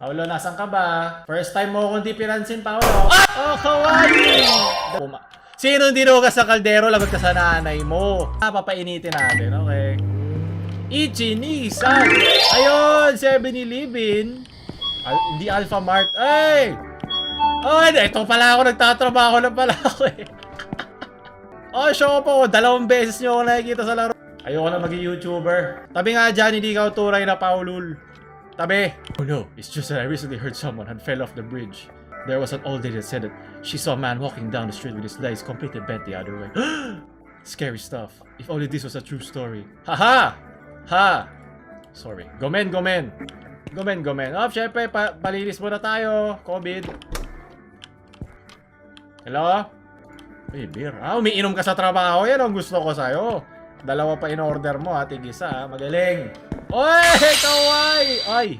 Paolo, nasan ka ba? First time mo akong di pinansin, Paolo. Oh, kawaii! Sino hindi nugas sa kaldero? Lagot ka sa nanay mo. Papainitin natin, okay? Ichi Nissan! Ayun! 7-Eleven! Hindi Alpha Mart. Ay! Oh, ito pala ako. Nagtatrabaho na pala ako eh. Oh, show po. 2 beses nyo ako nakikita sa laro. Ayoko na maging YouTuber. Tabi nga dyan, hindi ka tunay na Paulul. Tabi. Oh no, it's just that I recently heard someone had fell off the bridge. There was an old lady that said that she saw a man walking down the street with his legs completely bent the other way. Scary stuff. If only this was a true story. Haha! Ha! Sorry. Gomen. Oh, syempre, palinis muna tayo. COVID. Hello? Hey, beer. Umiinom ka sa trabaho. Yan ang gusto ko sa'yo. 2 pa in-order mo, ha? Tig-isa, ha? Magaling. Oy! Kawai! Ay!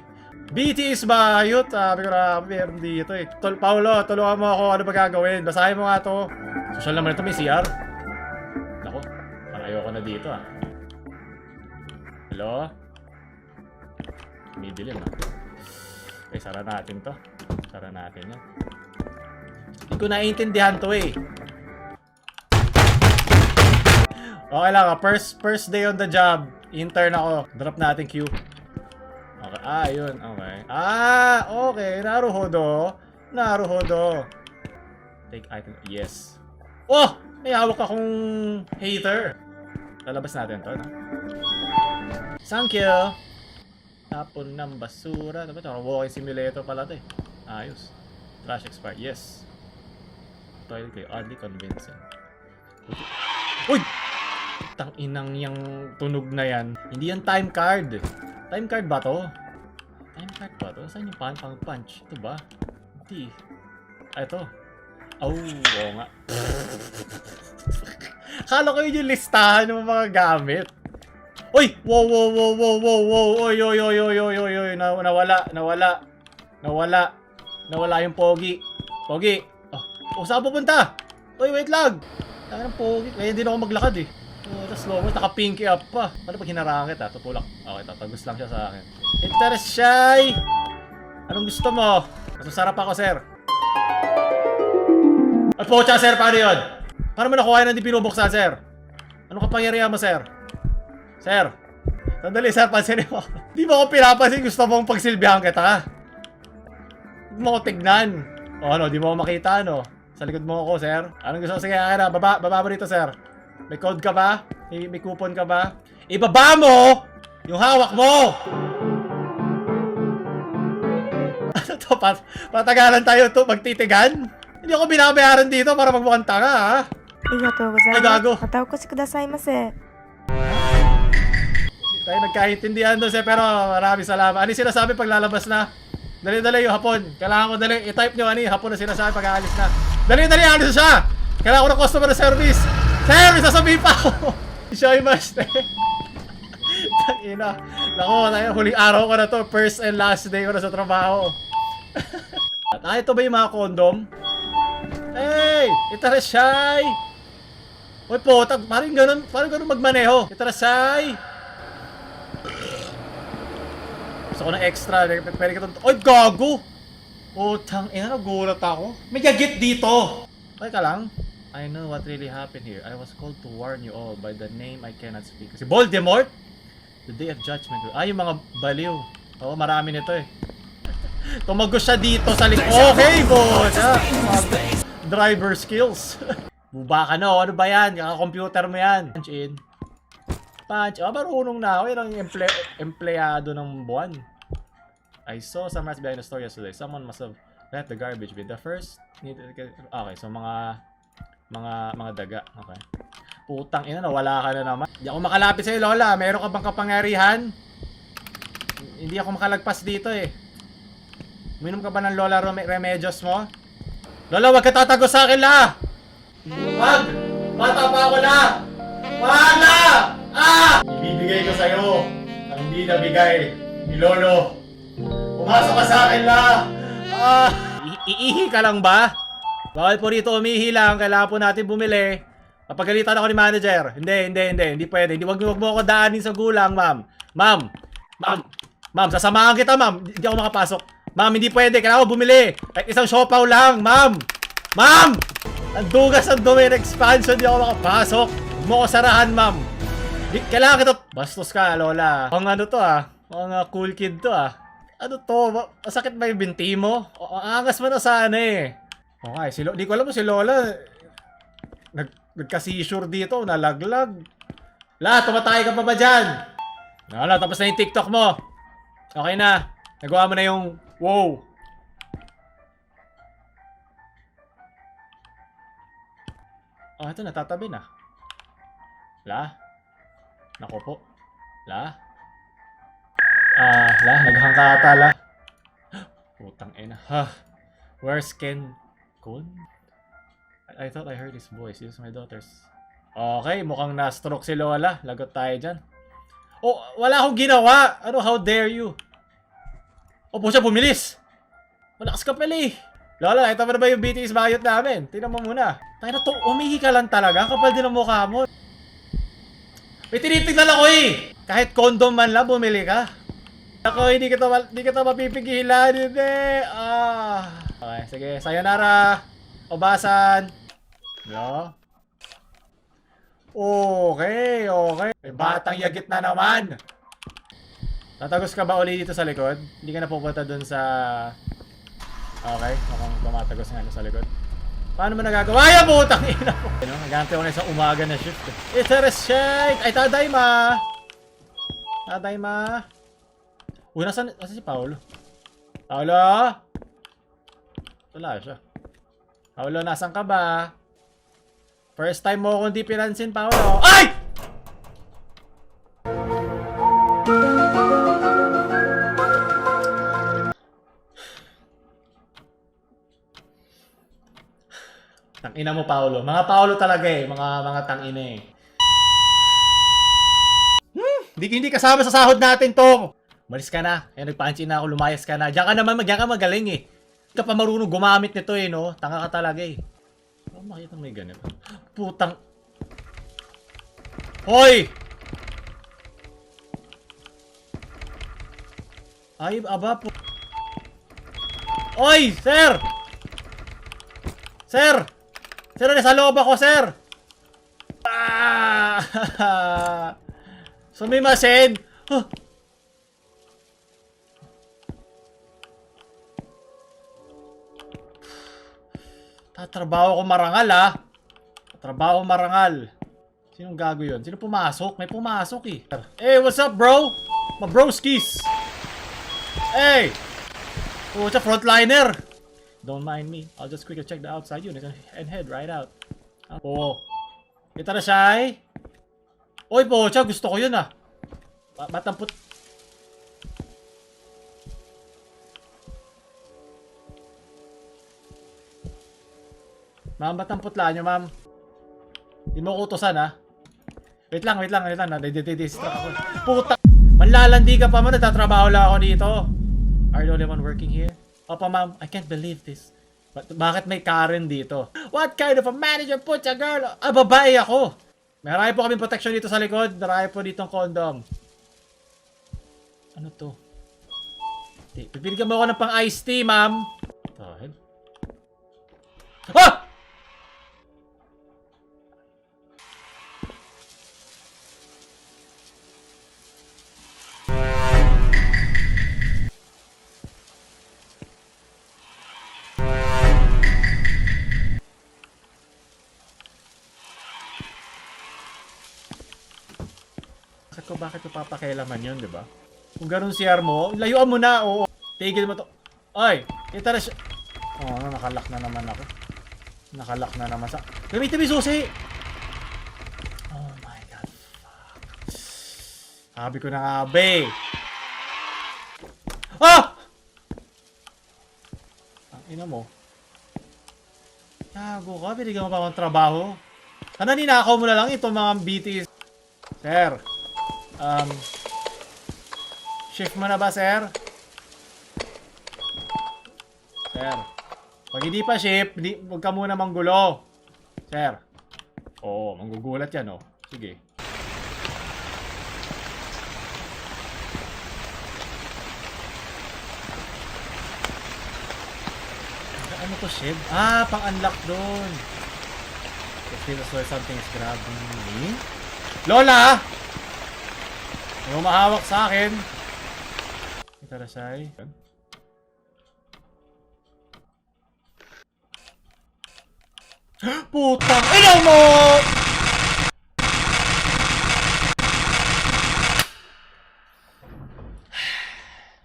BTS bayot. Sabi ko na, meron dito eh. Paulo, tulungan mo ako. Ano ba gagawin? Basahin mo nga to. Social naman ito, may CR. Nako, parang ayoko na dito, ha? Hello? Midilim, ha? Okay, sara natin to. Sara natin yan. Hindi ko naiintindihan to eh. Okay lang, first day on the job. Intern ako. Drop natin Q. Okay, yun. Okay. Okay. Naruhodo. Take item. Yes. Oh! May hawak akong hater. Lalabas natin to, no? Thank you. Tapon ng basura. Dapat ito? Walking simulator pala to eh. Ayos. Trash expired. Yes. Toilet kayo. Oddly convincing. Uy! Tang-inang yung tunog na yan. Hindi yan time card. Time card ba to? Time card ba to? Saan yung pang-punch? Ito ba? Hindi. Ito. Oo nga. Kala ko yun yung listahan ng mga gamit. Uy! Wow! Oy! Nawala yung Pogi. Pogi! Oh, saan pupunta? Uy, wait lang! Saan ang Pogi? Kaya hindi na ako maglakad eh. Tapos slow mo, naka-pinky up pa. Paano pag hinarangit ha? Tutulak. Okay, tatagos lang siya sa akin. Interest shy! Anong gusto mo? Mas masarap ako, sir. At pocha, sir, paano yun? Paano mo nakuha yun hindi pinubuksan, sir? Anong kapangyarihan mo, sir? Sir! Sandali, sir, pansinin mo. Di mo ako pinapansin, gusto mong pagsilbihan kita. Huwag mo ako tignan. O ano, di mo ako makita, ano? Sa likod mo ako, sir. Anong gusto mo? Sige, akin na. Baba mo dito, sir. May code ka ba? May coupon ka ba? Ibaba mo yung hawak mo! Ano to? Patagalan tayo to magtitigan? Hindi ako binabayaran dito para magmukhang tanga, ha? Ay, gago. Hindi tayo nagkaintindihan doon, sir, pero maraming salamat. Ano yung sinasabi pag lalabas na? Dali, yung hapon. Kailangan ko dali. I-type nyo, ano yung hapon na sinasabi pag aalis na. Dali, ano siya? Kailangan ko ng customer service. Sir, may sasabihin pa ako. Siya yung master. Tangina. Nako, huling araw ko na to. First and last day ko na sa trabaho. Ito ba yung mga condom? Hey! Itarasay! Uy po, parang ganun magmaneho. Itarasay! Gusto ko ng extra. Pwede ka ito. Uy, gago! Utang ina, nagulat ako. May gagit dito! Okay ka lang? I know what really happened here. I was called to warn you all by the name I cannot speak. Si Voldemort? The Day of Judgment. Yung mga baliw. Oo, marami nito eh. Tumagos siya dito sa likod. Okay, boss! Driver skills. Buba ka no? Ano ba yan? Kaka-computer mo yan. Punch in. Punch. Marunong na ako. Yan ang empleyado ng buwan. I saw some rats behind the store yesterday. Someone must have left the garbage bin. The first... Okay, so mga daga. Okay. Putang ina, wala ka na naman. Hindi ako makalapit sa'yo, Lola. Meron ka bang kapangyarihan? Hindi ako makalagpas dito eh. Uminom ka ba ng Lola Remedios mo? Lola, wag ka tatago sa akin, La! Wag! Bata pa ako, La! Wala! Ibibigay ko sa'yo ang hindi nabigay ni Lolo. Pumasok ka sa akin, La! Iihi ka lang ba? Bawal po rito umihi lang, kailangan po natin bumili. Papagalitan ako ni manager. Hindi pwede. Wag mo ako daanin sa gulang, ma'am. Ma'am, sasamahan kita, ma'am. Hindi ako makapasok. Ma'am, hindi pwede. Kailangan ko bumili. Kahit isang siopaw lang, ma'am. Ma'am! Ang dugas ang dumi ng expansion. Di ako makapasok. Huwag mo ko sarahan, ma'am. Kailangan kita. Bastos ka, Lola. Ang ano to Ang cool kid to Ano to? Masakit ba yung binti mo? Ang angas mo na sana eh. Okay, di ko alam mo si Lola. Nagka-seizure dito. Nalaglag. La, tumatay ka pa ba dyan? Wala, tapos na yung TikTok mo. Okay na. Nagawa mo na yung wow. Oh, ito natatabi na. La? Nako po. La? Naghangka ata la. Putang ina. Where's Ken Kun? I thought I heard his voice. This is my daughter's. Okay, mukhang na-stroke si Lola. Lagot tayo dyan. Oh, wala akong ginawa. Ano, how dare you? Oh, po siya bumilis. Malakas ka pala eh. Lola, ito ba na ba yung BTS bayot namin? Tingnan mo muna. Tayo na to, umihi ka lang talaga. Kapal din ang mukha mo. May tinitignan ako eh. Kahit condom man lang, bumili ka. Ako, hindi kita mapipigilan. Hindi. Okay, sige. Sayonara. Obasan. No? Okay. May batang yagit na naman. Tatagos ka ba uli dito sa likod? Hindi ka na pupunta dun sa... Okay, mukhang tumatagos nga sa likod. Paano mo nagagawa? Ay, putang ina mo! Nagante ko na sa umaga na shift. It's a shake! Ay, tadayma! Tadayma! Uy, nasan si Paolo? Paolo? Wala siya. Paolo, nasan ka ba? First time mo akong di pinansin, Paolo. Ay! Tangina mo, Paolo. Mga Paolo talaga eh. Mga tangina eh. Hindi kasama sa sahod natin to. Malis ka na. Ayan, nagpansin na ako. Lumayas ka na. Diyan ka magaling eh. Hindi ka pa marunong gumamit nito eh, no? Tanga ka talaga eh. Oh, makita may ganito. Putang. Hoy! Ay, aba po. Oy, sir! Sir! Sir, nasa loob ako, sir! Sumimasen! Huh. Tatrabaho ko marangal Tatrabaho marangal. Sinong gago yun? Sino pumasok? May pumasok eh. Hey, what's up bro? Ma-broskis! Hey! What's up frontliner? Don't mind me. I'll just quickly check the outside unit and head right out. Oo. Kita na siya eh. Oy po, siya gusto ko yun Matampot. Ma'am, ba't ang putla nyo, ma'am? Hindi mo ko utosan, Wait lang. Nadidistract ako. Puta! Manlalandi ka pa mo, nagtatrabaho lang ako dito. Are you the only one working here? Opa, ma'am, I can't believe this. Bakit may Karen dito? What kind of a manager puts a girl? Babae ako. Marami po kaming protection dito sa likod. Marami po ditong condom. Ano to? Pipiligan mo ako ng pang iced tea, ma'am. Dahil. Bakit ko papakialaman yun, di ba? Kung ganun CR mo, layuan mo na, oo. Tigil mo to. Ay, kita na siya. Nakalak na naman ako. Nakalak na naman sa... Gamitin mo yung susi! Oh my god, fuck. Sabi ko na nga, be. Ang ina mo. Gago ka, binigyan mo pa akong trabaho. Sana ninakaw mo na lang itong mga BTS. Sir. Shift mo na ba, sir? Sir. Pag hindi pa shift, huwag ka muna manggulo. Sir. Oo, manggugulat yan, Sige. Ano to, shed? Ah, pang-unlock doon. It feels like something is grabbing me. Lola! May umahawak sa akin. Ito na siya. Putang ina mo!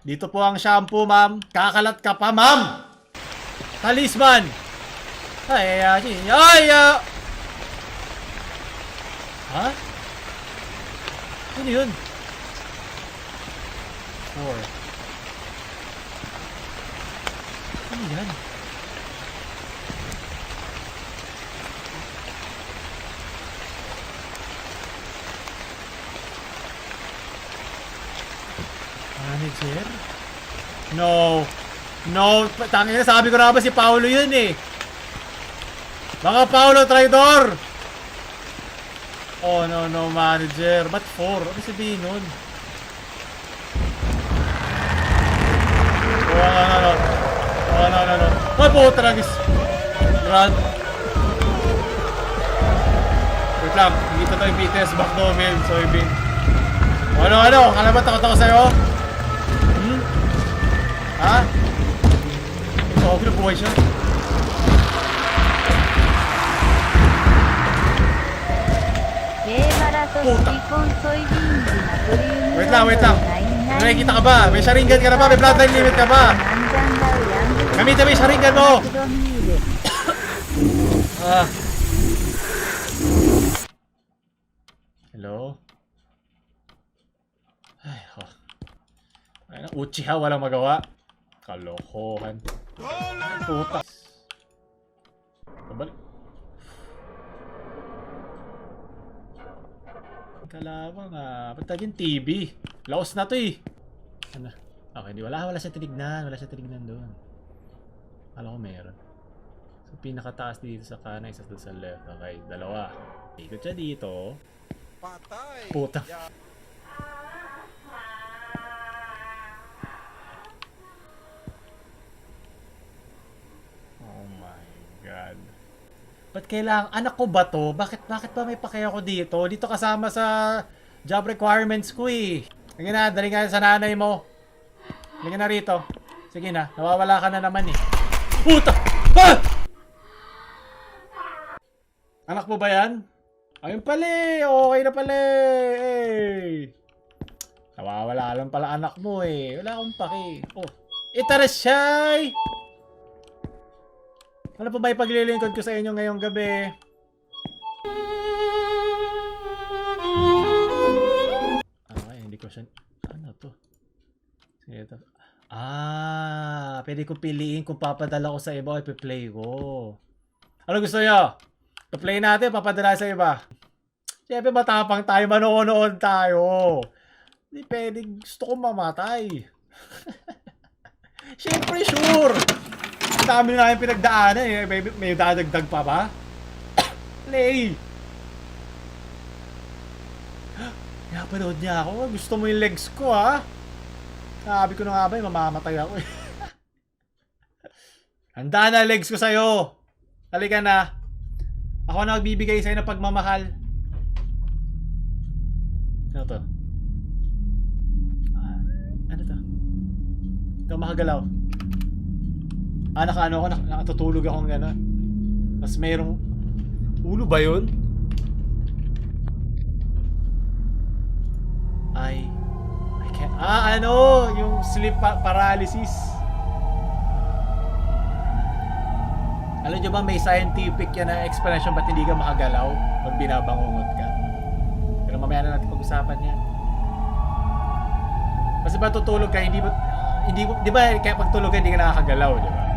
Dito po ang shampoo, ma'am. Kakalat ka pa, ma'am! Talisman! Ay, ha? Ano yun? 4. Ano yan? Manager? No. No. Tangina, sabi ko na ba si Paolo yun eh. Baka Paolo, traidor! Oh, no, no, manager. Ba't 4? Ano sabihin nun? Oh, no. Oh, no. Ay, puta na, guys. Run. Wait lang. Dito tayo yung BTS back domain. Soybean. Ano? Kala ba takot ako sa'yo? Ha? Ito, ako nabuhay siya. Puta. Wait lang. Nakikita ka ba? May sharingan ka na ba? May bloodline limit ka ba? Gamitin mo yung sharingan mo! Hello? Ay, oh. Ay, Uchiha, walang magawa. Kalokohan. Puta. Pabalik. Kalawang ba't taging TV? Laos na to eh. Ano? Okay, di wala siya tinignan. Wala siya tinignan doon. Alam ko meron. So, pinakataas dito sa kanan, isa doon sa left. Okay, dalawa. Ikot siya dito. Patay! Puta. Oh my God. Ba't kailangan? Anak ko ba to? Bakit ba may pakay ako dito? Dito kasama sa job requirements ko eh. Sige na, dali ka sa nanay mo. Sige na rito. Sige na, nawawala ka na naman eh. Puta! Ah! Anak mo ba yan? Ayun pala eh. Okay na pala eh. Nawawala lang pala anak mo eh. Wala akong paki. Oh. Itarasyay! Ano pa ba ipaglilingkod ko sa inyo ngayong gabi? Okay, hindi ko siya... Ano to? Sige ito. Pwede ko piliin kung papadala ko sa iba o ipi-play ko. Ano gusto nyo? Pa-play natin, papadala sa iba. Siyempre matapang tayo, manonood tayo. Hindi pwede, gusto ko mamatay. Siyempre sure! Dami na yung pinagdaanan eh. May dadagdag pa ba? Play! Napanood niya ako. Gusto mo yung legs ko ha? Sabi ko na nga ba mamamatay ako eh. Handa na legs ko sa'yo. Halika na. Ako na magbibigay sa'yo ng pagmamahal. Ano to? Ano to? Ikaw makagalaw. Nakatutulog akong gano'n. Mas mayroong... Ulo ba yun? I can't... yung sleep paralysis. Alam nyo ba may scientific yan na explanation ba't hindi ka makagalaw pag binabangungot ka? Pero mamaya na natin pag-usapan yan. Kasi ba tutulog ka, di ba kaya pag tulog ka hindi ka nakakagalaw, di ba?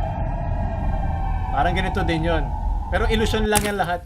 Parang ganito din yon. Pero illusion lang yan lahat.